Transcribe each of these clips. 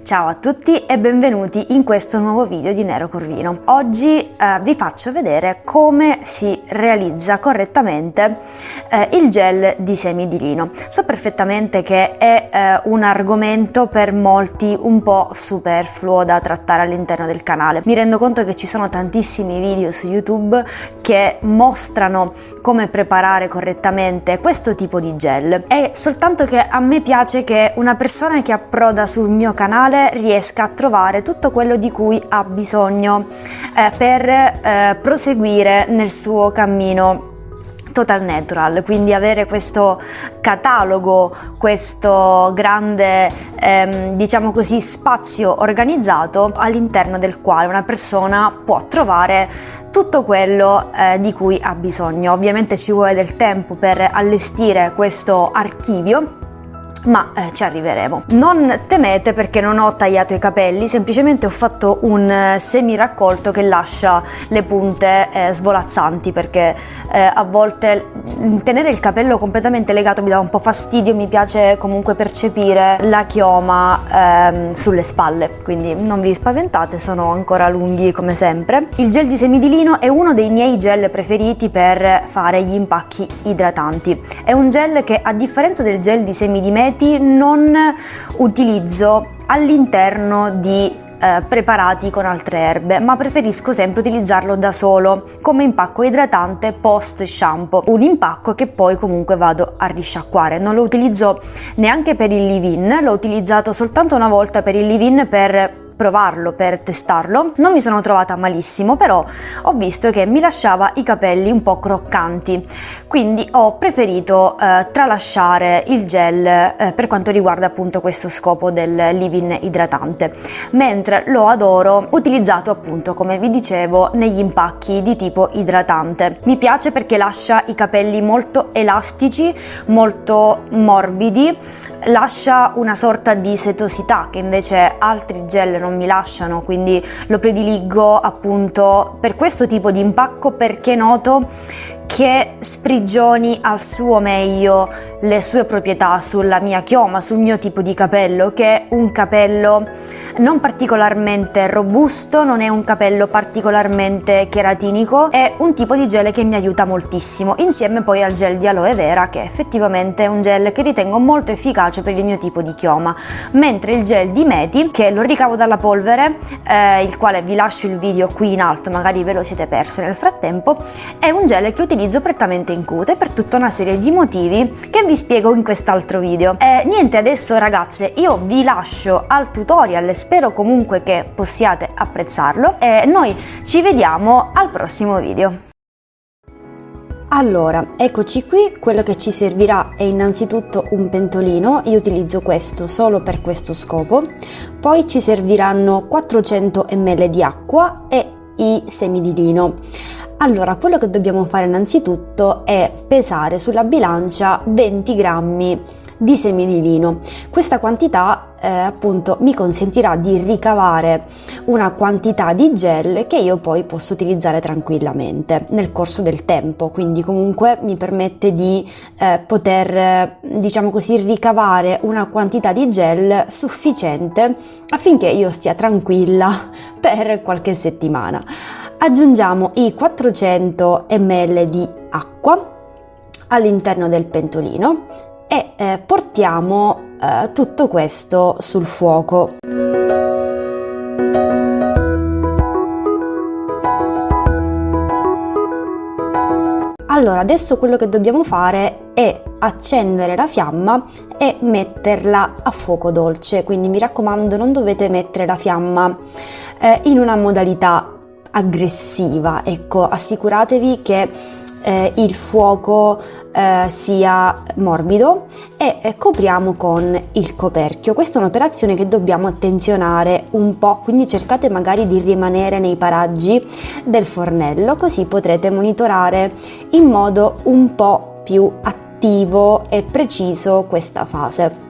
Ciao a tutti e benvenuti in questo nuovo video di Nero Corvino. Oggi vi faccio vedere come si realizza correttamente il gel di semi di lino. So perfettamente che è un argomento per molti un po' superfluo da trattare all'interno del canale. Mi rendo conto che ci sono tantissimi video su YouTube che mostrano come preparare correttamente questo tipo di gel. È soltanto che a me piace che una persona che approda sul mio canale riesca a trovare tutto quello di cui ha bisogno per proseguire nel suo cammino Total Natural, quindi avere questo catalogo, questo grande diciamo così spazio organizzato all'interno del quale una persona può trovare tutto quello di cui ha bisogno. Ovviamente ci vuole del tempo per allestire questo archivio, ma ci arriveremo. Non temete perché non ho tagliato i capelli, semplicemente ho fatto un semi raccolto che lascia le punte svolazzanti, perché a volte tenere il capello completamente legato mi dà un po' fastidio, mi piace comunque percepire la chioma sulle spalle, quindi non vi spaventate, sono ancora lunghi come sempre. Il gel di semi di lino è uno dei miei gel preferiti per fare gli impacchi idratanti. È un gel che, a differenza del gel di semi di meti, non utilizzo all'interno di preparati con altre erbe, ma preferisco sempre utilizzarlo da solo come impacco idratante post shampoo, un impacco che poi comunque vado a risciacquare. Non lo utilizzo neanche per il leave-in, l'ho utilizzato soltanto una volta per il leave-in per provarlo, per testarlo. Non mi sono trovata malissimo, però ho visto che mi lasciava i capelli un po' croccanti, quindi ho preferito tralasciare il gel per quanto riguarda appunto questo scopo del leave-in idratante, mentre lo adoro utilizzato appunto, come vi dicevo, negli impacchi di tipo idratante. Mi piace perché lascia i capelli molto elastici, molto morbidi, lascia una sorta di setosità che invece altri gel non mi lasciano, quindi lo prediligo appunto per questo tipo di impacco, perché noto che sprigioni al suo meglio le sue proprietà sulla mia chioma, sul mio tipo di capello, che è un capello non particolarmente robusto, non è un capello particolarmente cheratinico, è un tipo di gel che mi aiuta moltissimo, insieme poi al gel di aloe vera, che effettivamente è un gel che ritengo molto efficace per il mio tipo di chioma, mentre il gel di meti, che lo ricavo dalla polvere, il quale vi lascio il video qui in alto, magari ve lo siete persi nel frattempo, è un gel che utilizzo prettamente in cute per tutta una serie di motivi che vi spiego in quest'altro video. Niente, adesso ragazze io vi lascio al tutorial, spero comunque che possiate apprezzarlo e noi ci vediamo al prossimo video. Allora, eccoci qui. Quello che ci servirà è innanzitutto un pentolino, io utilizzo questo solo per questo scopo, poi ci serviranno 400 ml di acqua e i semi di lino. Allora, quello che dobbiamo fare innanzitutto è pesare sulla bilancia 20 grammi di semi di lino. Questa quantità appunto mi consentirà di ricavare una quantità di gel che io poi posso utilizzare tranquillamente nel corso del tempo, quindi comunque mi permette di poter diciamo così ricavare una quantità di gel sufficiente affinché io stia tranquilla per qualche settimana. Aggiungiamo i 400 ml di acqua all'interno del pentolino e portiamo tutto questo sul fuoco. Allora, adesso quello che dobbiamo fare è accendere la fiamma e metterla a fuoco dolce, quindi mi raccomando, non dovete mettere la fiamma in una modalità aggressiva, ecco, assicuratevi che il fuoco sia morbido e copriamo con il coperchio. Questa è un'operazione che dobbiamo attenzionare un po', quindi cercate magari di rimanere nei paraggi del fornello, così potrete monitorare in modo un po' più attivo e preciso questa fase.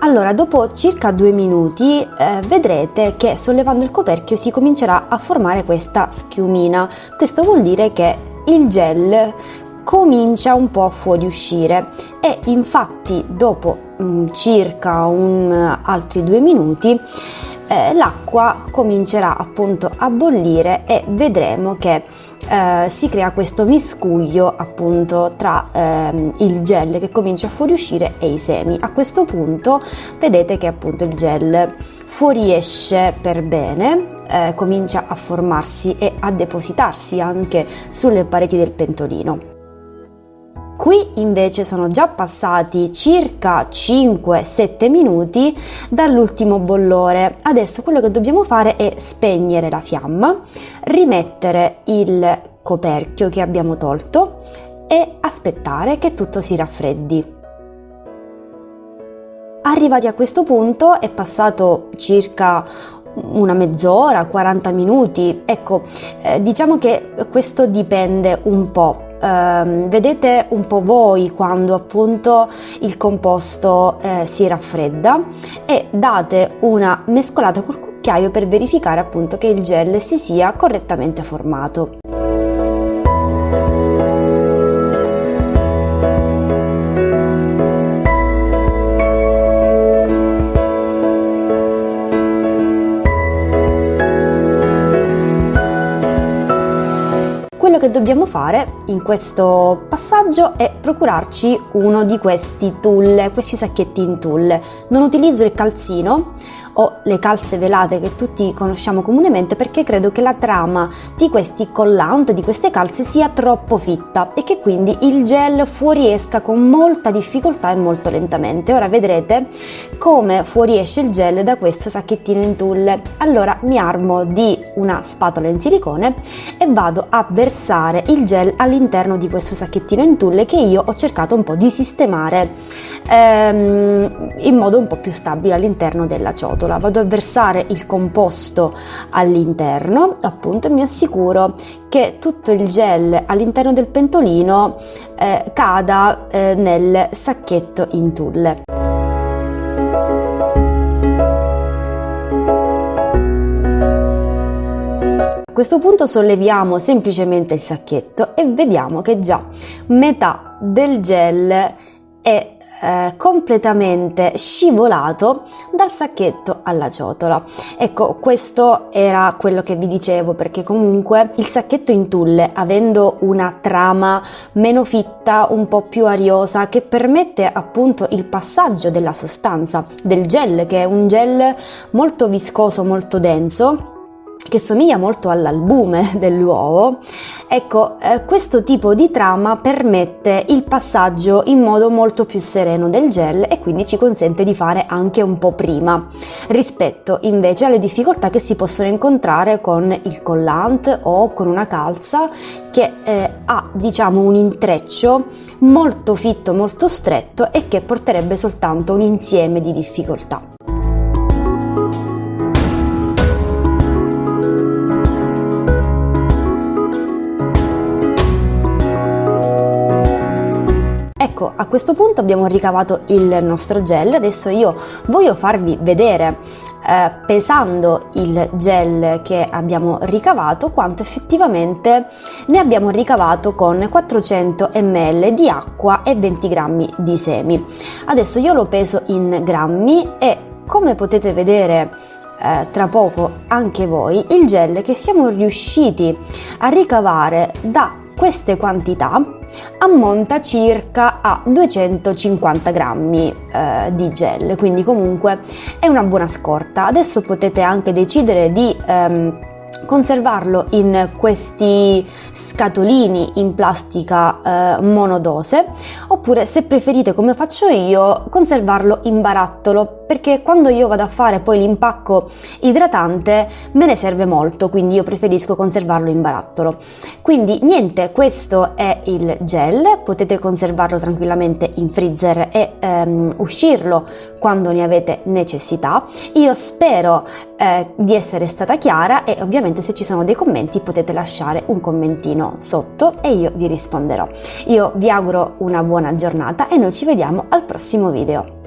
Allora, dopo circa 2 minuti vedrete che sollevando il coperchio si comincerà a formare questa schiumina. Questo vuol dire che il gel comincia un po' a fuoriuscire e infatti dopo circa altri 2 minuti l'acqua comincerà appunto a bollire e vedremo che si crea questo miscuglio appunto tra il gel che comincia a fuoriuscire e i semi. A questo punto vedete che appunto il gel fuoriesce per bene, comincia a formarsi e a depositarsi anche sulle pareti del pentolino. Qui invece sono già passati circa 5-7 minuti dall'ultimo bollore. Adesso quello che dobbiamo fare è spegnere la fiamma, rimettere il coperchio che abbiamo tolto e aspettare che tutto si raffreddi. Arrivati a questo punto è passato circa una mezz'ora, 40 minuti. Ecco, diciamo che questo dipende un po'. Vedete un po' voi quando appunto il composto si raffredda e date una mescolata col cucchiaio per verificare appunto che il gel si sia correttamente formato. Quello che dobbiamo fare in questo passaggio è procurarci uno di questi tulle, questi sacchetti in tulle. Non utilizzo il calzino o le calze velate che tutti conosciamo comunemente perché credo che la trama di questi collant, di queste calze sia troppo fitta e che quindi il gel fuoriesca con molta difficoltà e molto lentamente. Ora vedrete come fuoriesce il gel da questo sacchettino in tulle. Allora mi armo di una spatola in silicone e vado a versare il gel all'interno di questo sacchettino in tulle che io ho cercato un po' di sistemare in modo un po' più stabile all'interno della ciotola. Vado a versare il composto all'interno appunto e mi assicuro che tutto il gel all'interno del pentolino cada nel sacchetto in tulle. A questo punto solleviamo semplicemente il sacchetto e vediamo che già metà del gel è completamente scivolato dal sacchetto alla ciotola. Ecco, questo era quello che vi dicevo, perché comunque il sacchetto in tulle, avendo una trama meno fitta, un po' più ariosa, che permette appunto il passaggio della sostanza del gel, che è un gel molto viscoso, molto denso, che somiglia molto all'albume dell'uovo. Ecco, questo tipo di trama permette il passaggio in modo molto più sereno del gel e quindi ci consente di fare anche un po' prima rispetto invece alle difficoltà che si possono incontrare con il collant o con una calza che ha diciamo un intreccio molto fitto, molto stretto e che porterebbe soltanto un insieme di difficoltà. Ecco, a questo punto abbiamo ricavato il nostro gel. Adesso io voglio farvi vedere, pesando il gel che abbiamo ricavato, quanto effettivamente ne abbiamo ricavato con 400 ml di acqua e 20 grammi di semi. Adesso io lo peso in grammi e, come potete vedere tra poco anche voi, il gel che siamo riusciti a ricavare da queste quantità ammonta circa a 250 grammi di gel, quindi comunque è una buona scorta. Adesso potete anche decidere di conservarlo in questi scatolini in plastica monodose, oppure, se preferite come faccio io, conservarlo in barattolo, perché quando io vado a fare poi l'impacco idratante me ne serve molto, quindi io preferisco conservarlo in barattolo. Quindi niente, questo è il gel, potete conservarlo tranquillamente in freezer e uscirlo quando ne avete necessità. Io spero di essere stata chiara e ovviamente se ci sono dei commenti potete lasciare un commentino sotto e io vi risponderò. Io vi auguro una buona giornata e noi ci vediamo al prossimo video.